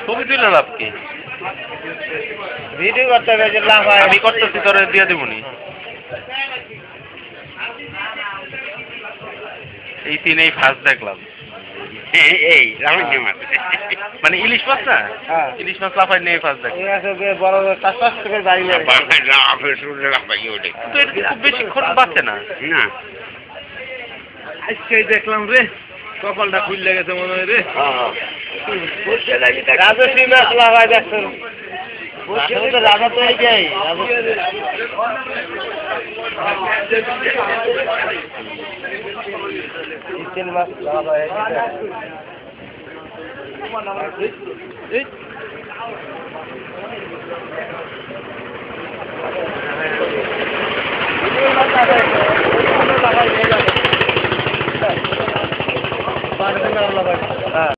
ছবি তুলে লাভ কি? ভিডিও করতে হবে যে লাভ হয়। আমি করতেছি, তোরে দিয়ে দেবনি। এই তিনেই ফার্স্ট দেখলাম। এই মাছ মানে ইলিশ মাছ না? হ্যাঁ। ইলিশ মাছ লাফাই নেই ফার্স্ট দেখলাম। বড় চাষ করে বাড়ি তো এটা খুব বেশিক্ষণ বাঁচে না। না আজকে দেখলাম রে, কপালটা ফুল লেগেছে মনে হয় রে। রাজস্বী মাছ লাভাই দেখছেন, রাজা তো এই যাই মাছ লাভাই